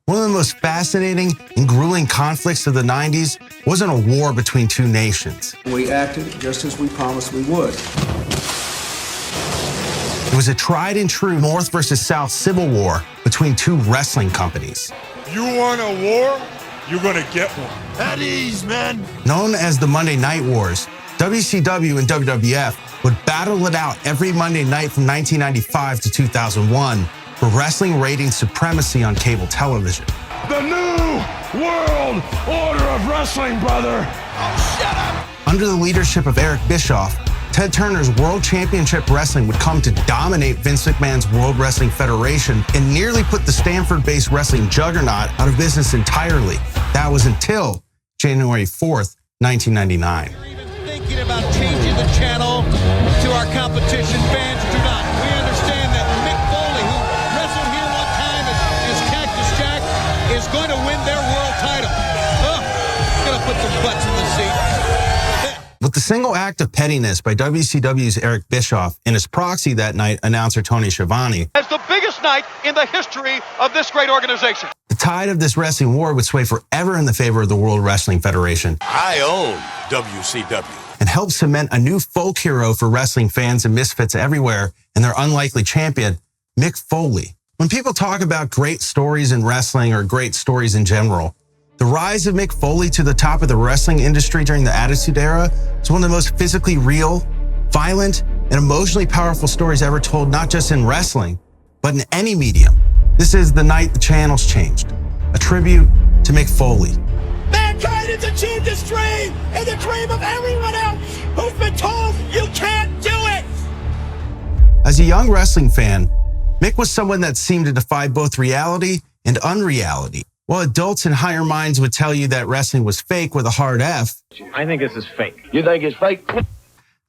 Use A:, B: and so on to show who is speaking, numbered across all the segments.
A: One of the most fascinating and grueling conflicts of the 90s wasn't a war between two nations.
B: We acted just as we promised we would.
A: It was a tried and true North versus South civil war between two wrestling companies.
C: You want a war? You're gonna get one.
D: At ease, man.
A: Known as the Monday Night Wars, WCW and WWF would battle it out every Monday night from 1995 to 2001 for wrestling rating supremacy on cable television.
D: The new world order of wrestling, brother. Oh, shut up.
A: Under the leadership of Eric Bischoff, Ted Turner's World Championship Wrestling would come to dominate Vince McMahon's World Wrestling Federation and nearly put the Stanford-based wrestling juggernaut out of business entirely. That was until January 4th, 1999.
E: You're even thinking about changing the channel to our competition. Fans do not. We understand that Mick Foley, who wrestled here one time as Cactus Jack, is going to win their world title. Gonna put some butts in the seat.
A: With the single act of pettiness by WCW's Eric Bischoff and his proxy that night, announcer Tony Schiavonie,
F: as the biggest night in the history of this great organization.
A: The tide of this wrestling war would sway forever in the favor of the World Wrestling Federation.
D: I own WCW.
A: And help cement a new folk hero for wrestling fans and misfits everywhere and their unlikely champion, Mick Foley. When people talk about great stories in wrestling or great stories in general, the rise of Mick Foley to the top of the wrestling industry during the Attitude Era is one of the most physically real, violent, and emotionally powerful stories ever told, not just in wrestling, but in any medium. This is The Night the Channels Changed, a tribute to Mick Foley.
G: Mankind has achieved this dream and the dream of everyone else who's been told you can't do it.
A: As a young wrestling fan, Mick was someone that seemed to defy both reality and unreality. While adults and higher minds would tell you that wrestling was fake with a hard F,
H: I think this is fake.
D: You think it's fake?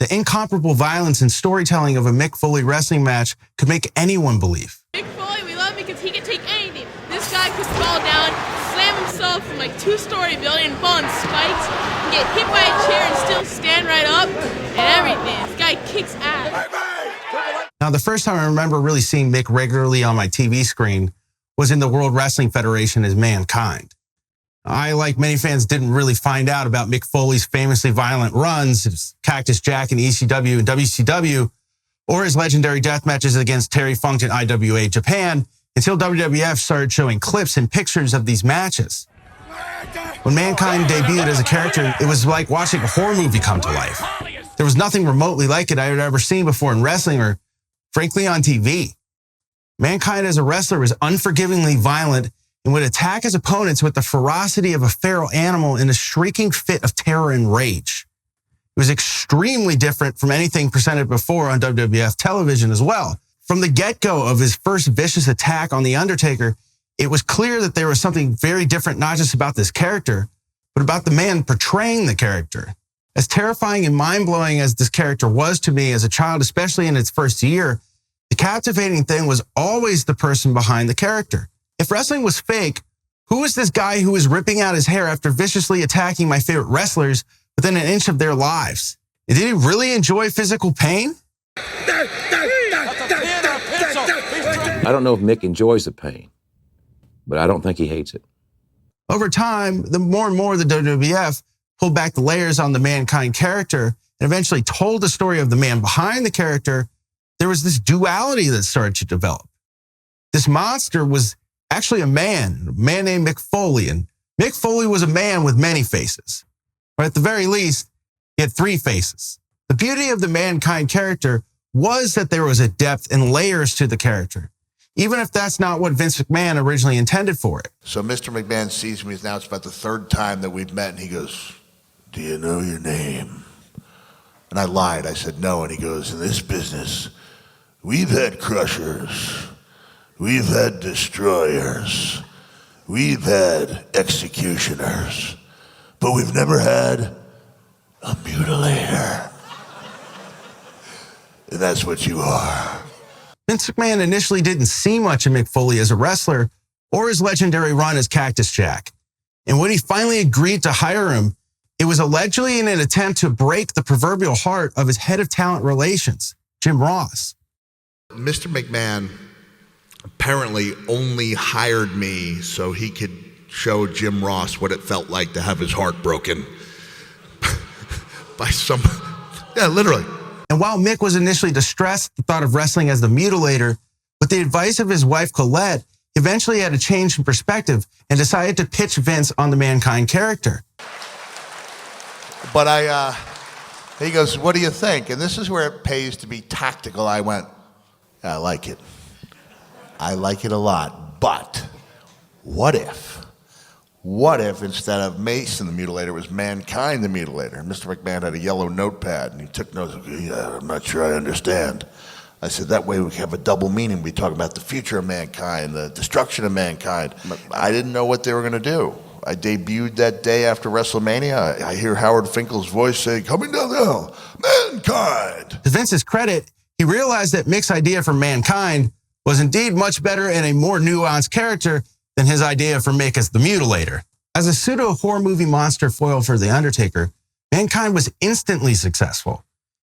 A: the incomparable violence and storytelling of a Mick Foley wrestling match could make anyone believe.
I: Mick Foley, we love him because he can take anything. This guy could fall down, slam himself from like two-story building and fall on spikes, and get hit by a chair and still stand right up and everything. This guy kicks ass.
A: Now, the first time I remember really seeing Mick regularly on my TV screen was in the World Wrestling Federation as Mankind. I, like many fans, didn't really find out about Mick Foley's famously violent runs as Cactus Jack in ECW and WCW, or his legendary death matches against Terry Funk in IWA Japan, until WWF started showing clips and pictures of these matches. When Mankind debuted as a character, it was like watching a horror movie come to life. There was nothing remotely like it I had ever seen before in wrestling or, frankly, on TV. Mankind as a wrestler was unforgivingly violent and would attack his opponents with the ferocity of a feral animal in a shrieking fit of terror and rage. It was extremely different from anything presented before on WWF television as well. From the get-go of his first vicious attack on The Undertaker, it was clear that there was something very different, not just about this character, but about the man portraying the character. As terrifying and mind-blowing as this character was to me as a child, especially in its first year, the captivating thing was always the person behind the character. If wrestling was fake, who was this guy who was ripping out his hair after viciously attacking my favorite wrestlers within an inch of their lives? And did he really enjoy physical pain?
J: I don't know if Mick enjoys the pain, but I don't think he hates it.
A: Over time, the more and more the WWF pulled back the layers on the Mankind character and eventually told the story of the man behind the character, there was this duality that started to develop. This monster was actually a man named Mick Foley, and Mick Foley was a man with many faces. Or at the very least, he had three faces. The beauty of the Mankind character was that there was a depth and layers to the character, even if that's not what Vince McMahon originally intended for it.
K: So Mr. McMahon sees me, now it's about the third time that we've met, and he goes, "Do you know your name?" And I lied, I said no, and he goes, "In this business, we've had crushers, we've had destroyers, we've had executioners, but we've never had a mutilator." And that's what you are.
A: Vince McMahon initially didn't see much of Mick Foley as a wrestler or his legendary run as Cactus Jack. And when he finally agreed to hire him, it was allegedly in an attempt to break the proverbial heart of his head of talent relations, Jim Ross.
K: Mr. McMahon apparently only hired me so he could show Jim Ross what it felt like to have his heart broken by some, literally.
A: And while Mick was initially distressed at the thought of wrestling as the mutilator, with the advice of his wife Colette, he eventually had a change in perspective and decided to pitch Vince on the Mankind character.
K: But he goes, what do you think? And this is where it pays to be tactical. I went, I like it. I like it a lot. But what if instead of Mason the Mutilator, it was Mankind the Mutilator? And Mr. McMahon had a yellow notepad, and he took notes. Yeah, I'm not sure I understand. I said, that way we have a double meaning. We talk about the future of mankind, the destruction of mankind. I didn't know what they were going to do. I debuted that day after WrestleMania. I hear Howard Finkel's voice say, coming down the hill, Mankind.
A: To Vince's credit, he realized that Mick's idea for Mankind was indeed much better and a more nuanced character than his idea for Mick as the Mutilator. As a pseudo-horror movie monster foil for The Undertaker, Mankind was instantly successful.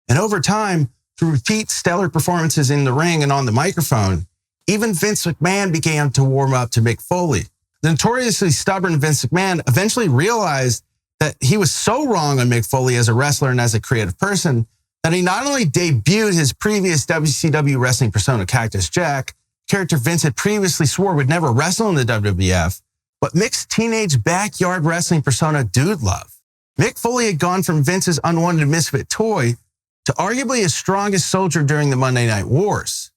A: And over time, through repeat stellar performances in the ring and on the microphone, even Vince McMahon began to warm up to Mick Foley. The notoriously stubborn Vince McMahon eventually realized that he was so wrong on Mick Foley as a wrestler and as a creative person that he not only debuted his previous WCW wrestling persona, Cactus Jack, character Vince had previously swore would never wrestle in the WWF, but Mick's teenage backyard wrestling persona, Dude Love. Mick Foley had gone from Vince's unwanted misfit toy to arguably his strongest soldier during the Monday Night Wars.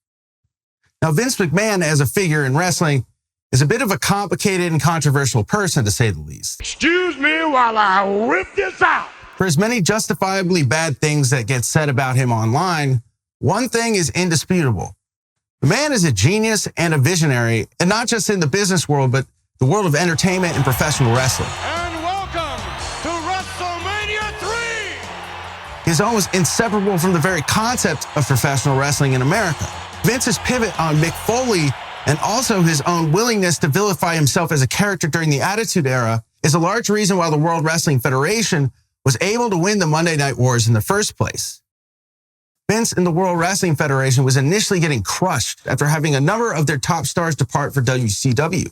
A: Now, Vince McMahon, as a figure in wrestling, is a bit of a complicated and controversial person, to say the least.
D: Excuse me while I whip this out.
A: For as many justifiably bad things that get said about him online, one thing is indisputable. The man is a genius and a visionary, and not just in the business world, but the world of entertainment and professional wrestling.
D: And welcome to WrestleMania 3.
A: He is almost inseparable from the very concept of professional wrestling in America. Vince's pivot on Mick Foley and also his own willingness to vilify himself as a character during the Attitude Era is a large reason why the World Wrestling Federation was able to win the Monday Night Wars in the first place. Vince and the World Wrestling Federation was initially getting crushed after having a number of their top stars depart for WCW.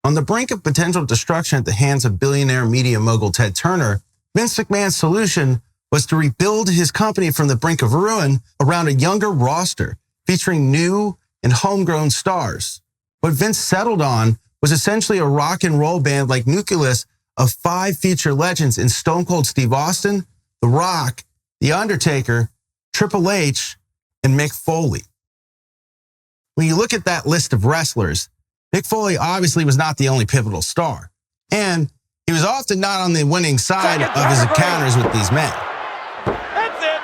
A: On the brink of potential destruction at the hands of billionaire media mogul Ted Turner, Vince McMahon's solution was to rebuild his company from the brink of ruin around a younger roster featuring new and homegrown stars. What Vince settled on was essentially a rock and roll band like nucleus of 5 future legends in Stone Cold Steve Austin, The Rock, The Undertaker, Triple H, and Mick Foley. When you look at that list of wrestlers, Mick Foley obviously was not the only pivotal star, and he was often not on the winning side of his encounters with these men.
G: That's it.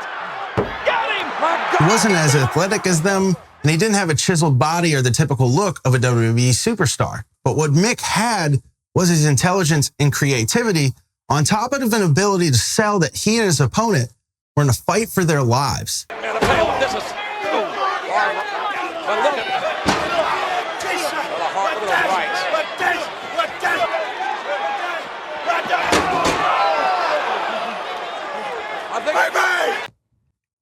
G: Got him.
A: He wasn't as athletic as them, and he didn't have a chiseled body or the typical look of a WWE superstar. But what Mick had was his intelligence and creativity, on top of an ability to sell that he and his opponent were in a fight for their lives.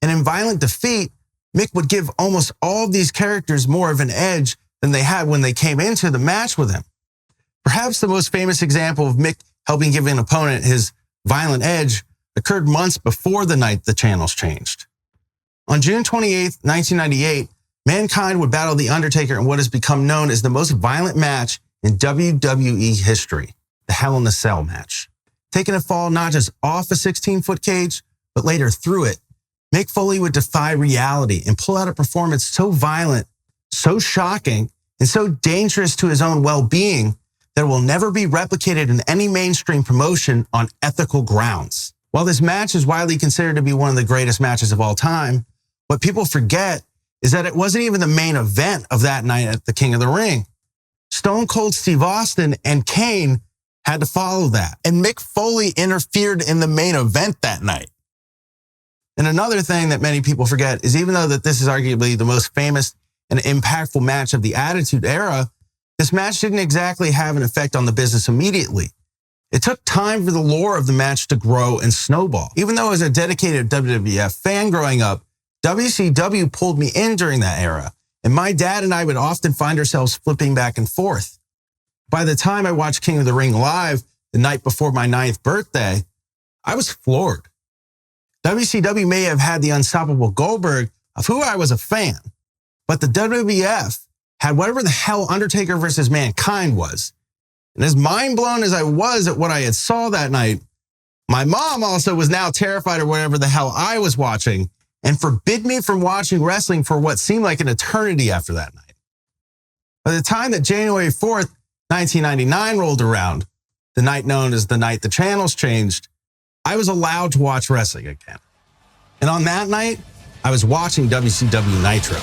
A: And in violent defeat, Mick would give almost all of these characters more of an edge than they had when they came into the match with him. Perhaps the most famous example of Mick helping give an opponent his violent edge occurred months before the night the channels changed. On June 28, 1998, Mankind would battle The Undertaker in what has become known as the most violent match in WWE history, the Hell in a Cell match. Taking a fall not just off a 16-foot cage, but later through it, Mick Foley would defy reality and pull out a performance so violent, so shocking, and so dangerous to his own well-being that it will never be replicated in any mainstream promotion on ethical grounds. While this match is widely considered to be one of the greatest matches of all time, what people forget is that it wasn't even the main event of that night at the King of the Ring. Stone Cold Steve Austin and Kane had to follow that, and Mick Foley interfered in the main event that night. And another thing that many people forget is even though that this is arguably the most famous and impactful match of the Attitude Era, this match didn't exactly have an effect on the business immediately. It took time for the lore of the match to grow and snowball. Even though as a dedicated WWF fan growing up, WCW pulled me in during that era and my dad and I would often find ourselves flipping back and forth. By the time I watched King of the Ring live the night before my 9th birthday, I was floored. WCW may have had the unstoppable Goldberg, of who I was a fan, but the WWF had whatever the hell Undertaker versus Mankind was. And as mind blown as I was at what I had saw that night, my mom also was now terrified of whatever the hell I was watching and forbid me from watching wrestling for what seemed like an eternity after that night. By the time that January 4th, 1999 rolled around, the night known as the night the channels changed, I was allowed to watch wrestling again. And on that night, I was watching WCW Nitro.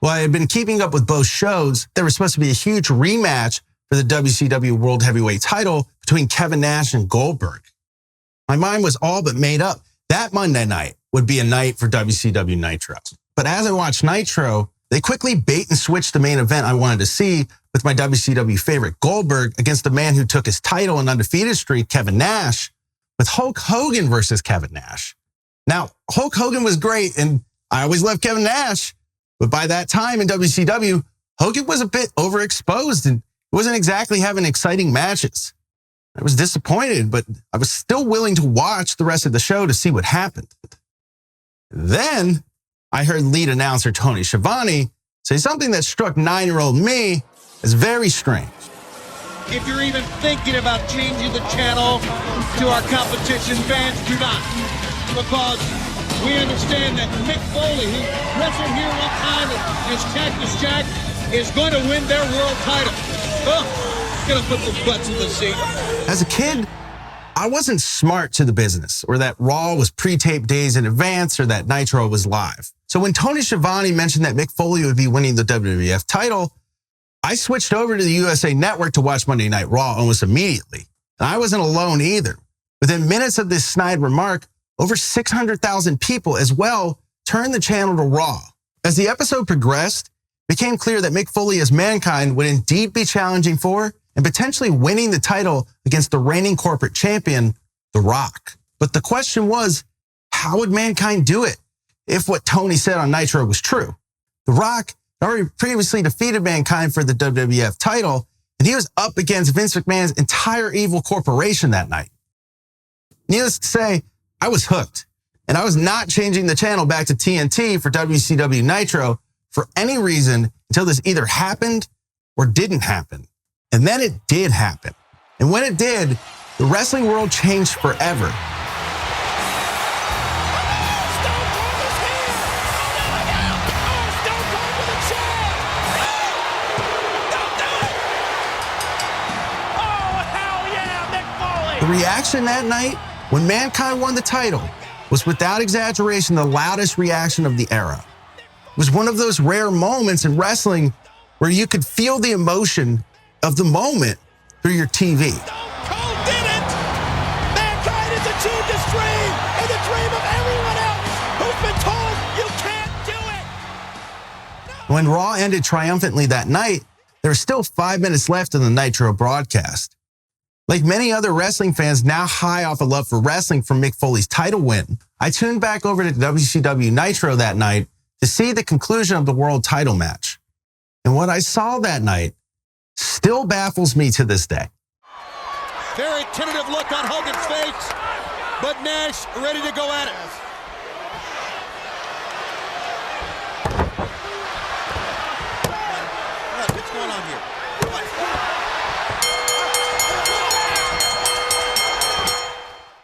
A: Well, I had been keeping up with both shows. There was supposed to be a huge rematch for the WCW World Heavyweight title between Kevin Nash and Goldberg. My mind was all but made up. That Monday night would be a night for WCW Nitro. But as I watched Nitro, they quickly bait and switched the main event I wanted to see with my WCW favorite Goldberg against the man who took his title and undefeated streak, Kevin Nash, with Hulk Hogan versus Kevin Nash. Now, Hulk Hogan was great, and I always loved Kevin Nash, but by that time in WCW, Hogan was a bit overexposed and wasn't exactly having exciting matches. I was disappointed, but I was still willing to watch the rest of the show to see what happened. Then I heard lead announcer Tony Schiavonie say something that struck 9-year-old me as very strange.
E: If you're even thinking about changing the channel to our competition, fans, do not. Because we understand that Mick Foley, who wrestled here one time as Cactus Jack, is going to win their world title. Gonna put the butts in the seat.
A: As a kid, I wasn't smart to the business, or that Raw was pre-taped days in advance, or that Nitro was live. So when Tony Schiavonie mentioned that Mick Foley would be winning the WWF title, I switched over to the USA Network to watch Monday Night Raw almost immediately. And I wasn't alone either. Within minutes of this snide remark, over 600,000 people as well turned the channel to Raw. As the episode progressed, it became clear that Mick Foley as Mankind would indeed be challenging for and potentially winning the title against the reigning corporate champion, The Rock. But the question was, how would Mankind do it if what Tony said on Nitro was true? The Rock had already previously defeated Mankind for the WWF title, and he was up against Vince McMahon's entire evil corporation that night. Needless to say, I was hooked, and I was not changing the channel back to TNT for WCW Nitro for any reason until this either happened or didn't happen. And then it did happen. And when it did, the wrestling world changed forever. The reaction that night, when Mankind won the title, was without exaggeration the loudest reaction of the era. It was one of those rare moments in wrestling where you could feel the emotion of the moment through your TV.
G: Cole did it! Mankind has achieved his dream and the dream of everyone else who's been told you can't do it!
A: When Raw ended triumphantly that night, there was still 5 minutes left in the Nitro broadcast. Like many other wrestling fans now high off a love for wrestling from Mick Foley's title win, I tuned back over to WCW Nitro that night to see the conclusion of the world title match. And what I saw that night still baffles me to this day.
E: Very tentative look on Hogan's face, but Nash ready to go at it. What's going on here?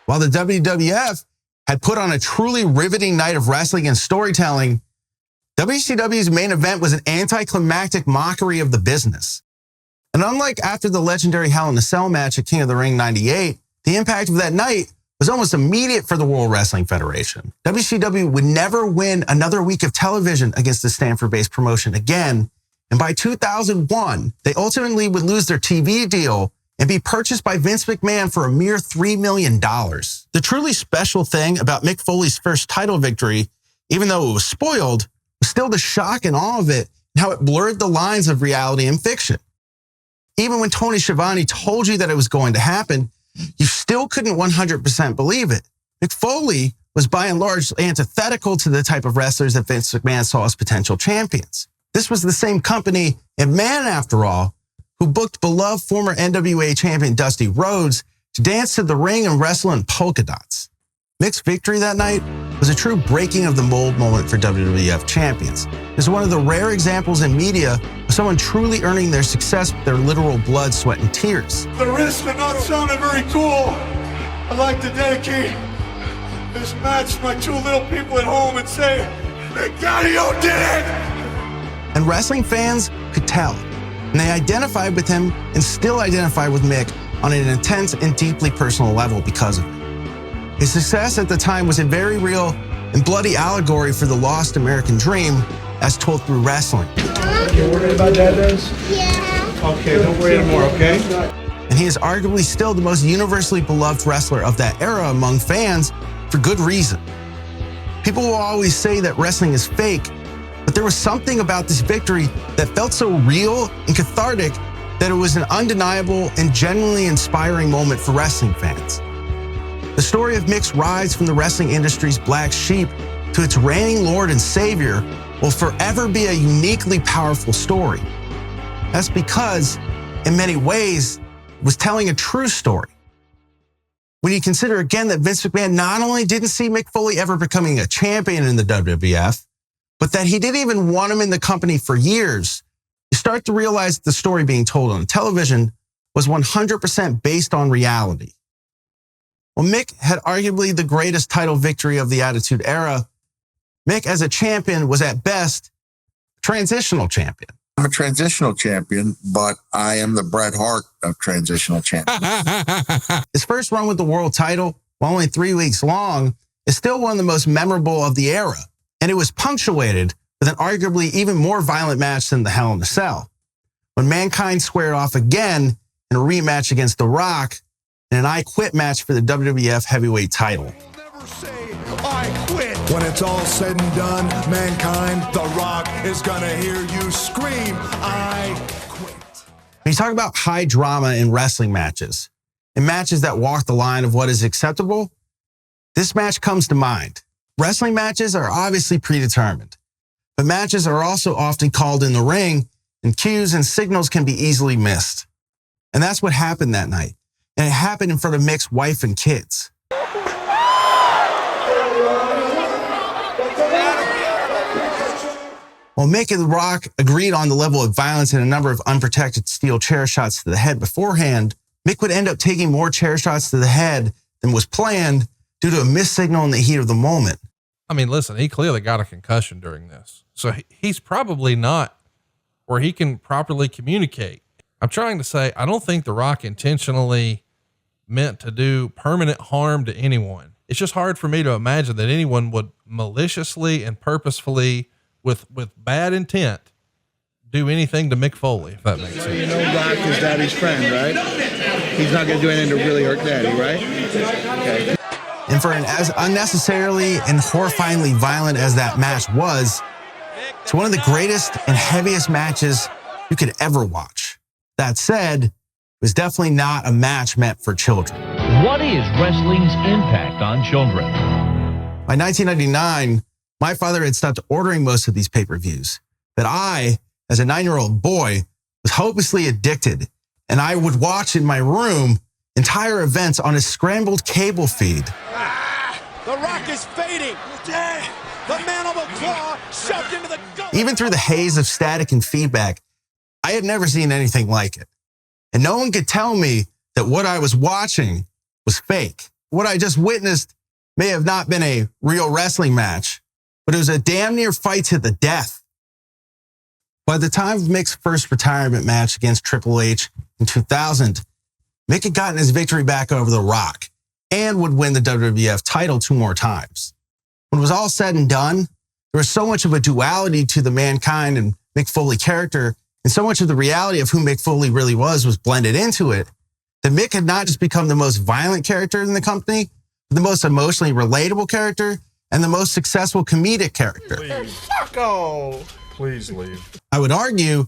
A: While the WWF had put on a truly riveting night of wrestling and storytelling, WCW's main event was an anticlimactic mockery of the business. And unlike after the legendary Hell in a Cell match at King of the Ring 98, the impact of that night was almost immediate for the World Wrestling Federation. WCW would never win another week of television against the Stanford-based promotion again, and by 2001, they ultimately would lose their TV deal and be purchased by Vince McMahon for a mere $3 million. The truly special thing about Mick Foley's first title victory, even though it was spoiled, was still the shock and awe of it and how it blurred the lines of reality and fiction. Even when Tony Schiavonie told you that it was going to happen, you still couldn't 100% believe it. Mick Foley was by and large antithetical to the type of wrestlers that Vince McMahon saw as potential champions. This was the same company, McMahon after all, who booked beloved former NWA champion Dusty Rhodes to dance to the ring and wrestle in polka dots. Mick's victory that night was a true breaking of the mold moment for WWF champions. It's one of the rare examples in media of someone truly earning their success with their literal blood, sweat, and tears.
C: The risk of not sounding very cool. I'd like to dedicate this match to my two little people at home and say, Mick Foley did it!
A: And wrestling fans could tell. And they identified with him and still identify with Mick on an intense and deeply personal level because of it. His success at the time was a very real and bloody allegory for the lost American dream as told through wrestling.
B: You worried about that, Dennis? Yeah. Okay, don't worry anymore, okay?
A: And he is arguably still the most universally beloved wrestler of that era among fans for good reason. People will always say that wrestling is fake, but there was something about this victory that felt so real and cathartic that it was an undeniable and genuinely inspiring moment for wrestling fans. The story of Mick's rise from the wrestling industry's black sheep to its reigning Lord and Savior will forever be a uniquely powerful story. That's because, in many ways, it was telling a true story. When you consider again that Vince McMahon not only didn't see Mick Foley ever becoming a champion in the WWF, but that he didn't even want him in the company for years, you start to realize that the story being told on television was 100% based on reality. Well, Mick had arguably the greatest title victory of the Attitude Era. Mick, as a champion, was at best a transitional champion.
K: I'm a transitional champion, but I am the Bret Hart of transitional champions.
A: His first run with the world title, while only 3 weeks long, is still one of the most memorable of the era. And it was punctuated with an arguably even more violent match than the Hell in a Cell, when Mankind squared off again in a rematch against The Rock in an I Quit match for the WWF heavyweight title.
C: Never say I quit. When it's all said and done, Mankind, The Rock is gonna hear you scream, I quit.
A: When you talk about high drama in wrestling matches, in matches that walk the line of what is acceptable, this match comes to mind. Wrestling matches are obviously predetermined, but matches are also often called in the ring, and cues and signals can be easily missed. And that's what happened that night. And it happened in front of Mick's wife and kids. While Mick and The Rock agreed on the level of violence and a number of unprotected steel chair shots to the head beforehand, Mick would end up taking more chair shots to the head than was planned due to a missed signal in the heat of the moment.
H: I mean, listen, he clearly got a concussion during this. So he's probably not where he can properly communicate. I'm trying to say, I don't think The Rock intentionally meant to do permanent harm to anyone. It's just hard for me to imagine that anyone would maliciously and purposefully with bad intent do anything to Mick Foley, if that makes sense.
B: You know Rock is Daddy's friend, right? He's not going to do anything to really hurt Daddy, right? Okay.
A: And for as unnecessarily and horrifyingly violent as that match was, it's one of the greatest and heaviest matches you could ever watch. That said, it was definitely not a match meant for children.
L: What is wrestling's impact on children?
A: By 1999, my father had stopped ordering most of these pay-per-views, but I, as a 9-year-old boy, was hopelessly addicted, and I would watch in my room entire events on a scrambled cable feed.
G: The Rock is fading. The mandible claw shoved into the gut.
A: Even through the haze of static and feedback, I had never seen anything like it. And no one could tell me that what I was watching was fake. What I just witnessed may have not been a real wrestling match, but it was a damn near fight to the death. By the time of Mick's first retirement match against Triple H in 2000, Mick had gotten his victory back over The Rock and would win the WWF title 2 more times. When it was all said and done, there was so much of a duality to the Mankind and Mick Foley character, and so much of the reality of who Mick Foley really was blended into it, that Mick had not just become the most violent character in the company, but the most emotionally relatable character and the most successful comedic character.
C: Please leave.
A: I would argue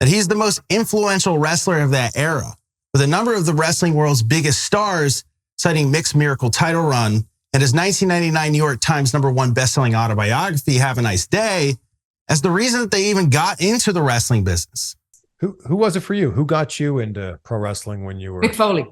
A: that he's the most influential wrestler of that era, with a number of the wrestling world's biggest stars citing Mick's miracle title run and his 1999 New York Times #1 best-selling autobiography, Have a Nice Day, as the reason that they even got into the wrestling business.
M: Who was it for you? Who got you into pro wrestling when you were?
N: Mick Foley.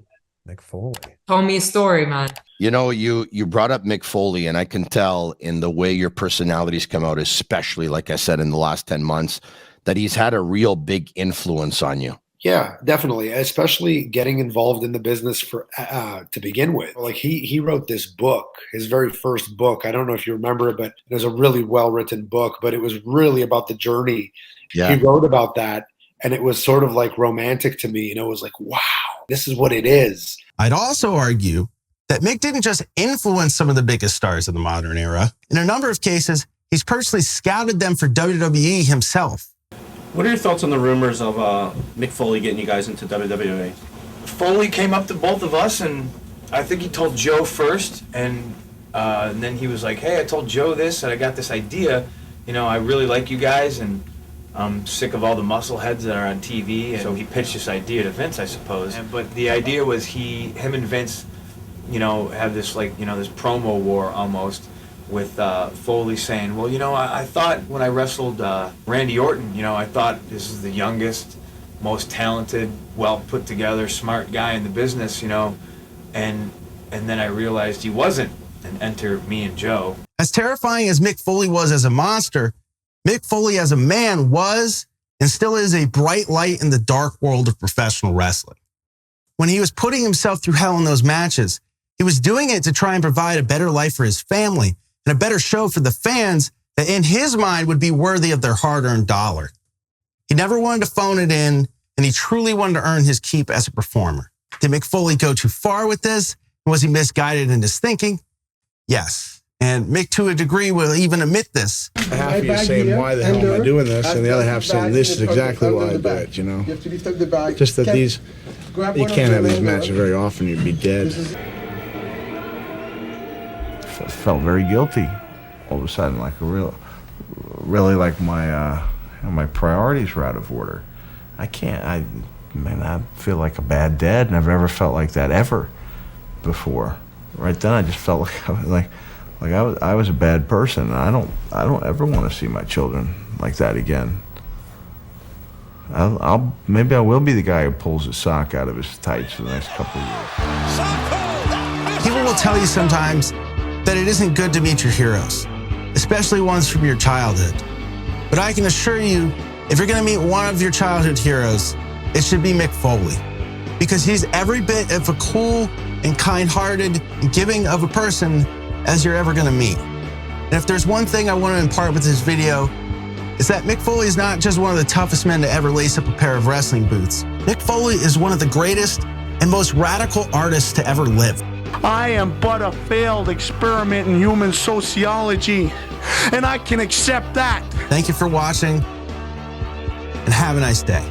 M: Mick Foley.
N: Told me a story, man.
O: You know, you brought up Mick Foley, and I can tell in the way your personalities come out, especially, like I said, in the last 10 months, that he's had a real big influence on you.
P: Yeah, definitely. Especially getting involved in the business for to begin with. Like he wrote this book, his very first book. I don't know if you remember it, but it was a really well-written book, but it was really about the journey.
O: Yeah.
P: He wrote about that, and it was sort of like romantic to me. You know, it was like, wow, this is what it is.
A: I'd also argue that Mick didn't just influence some of the biggest stars of the modern era. In a number of cases, he's personally scouted them for WWE himself.
Q: What are your thoughts on the rumors of Mick Foley getting you guys into WWE?
R: Foley came up to both of us, and I think he told Joe first, and then he was like, hey, I told Joe this, and I got this idea. You know, I really like you guys, and I'm sick of all the muscle heads that are on TV. And so he pitched this idea to Vince, I suppose. But the idea was him and Vince, you know, have this, like, you know, this promo war almost, with Foley saying, well, you know, I thought when I wrestled Randy Orton, you know, I thought this is the youngest, most talented, well put together, smart guy in the business, you know, and then I realized he wasn't, and enter me and Joe.
A: As terrifying as Mick Foley was as a monster, Mick Foley as a man was and still is a bright light in the dark world of professional wrestling. When he was putting himself through hell in those matches, he was doing it to try and provide a better life for his family and a better show for the fans that in his mind would be worthy of their hard-earned dollar. He never wanted to phone it in, and he truly wanted to earn his keep as a performer. Did Mick Foley go too far with this? Was he misguided in his thinking? Yes. And Mick, to a degree, will even admit this.
B: Half of you saying, why the hell am I doing this? And the other half saying, this is exactly why I do it, you know? Just that you can't have these matches very often, you'd be dead.
S: Felt very guilty all of a sudden, like really like my priorities were out of order. I feel like a bad dad, and I've never felt like that ever before. Right then, I just felt like I was a bad person. I don't ever want to see my children like that again. Maybe I will be the guy who pulls his sock out of his tights for the next couple of years.
A: People will tell you sometimes that it isn't good to meet your heroes, especially ones from your childhood. But I can assure you, if you're gonna meet one of your childhood heroes, it should be Mick Foley, because he's every bit of a cool and kind-hearted and giving of a person as you're ever gonna meet. And if there's one thing I want to impart with this video, it's that Mick Foley is not just one of the toughest men to ever lace up a pair of wrestling boots. Mick Foley is one of the greatest and most radical artists to ever live.
C: I am but a failed experiment in human sociology, and I can accept that.
A: Thank you for watching, and have a nice day.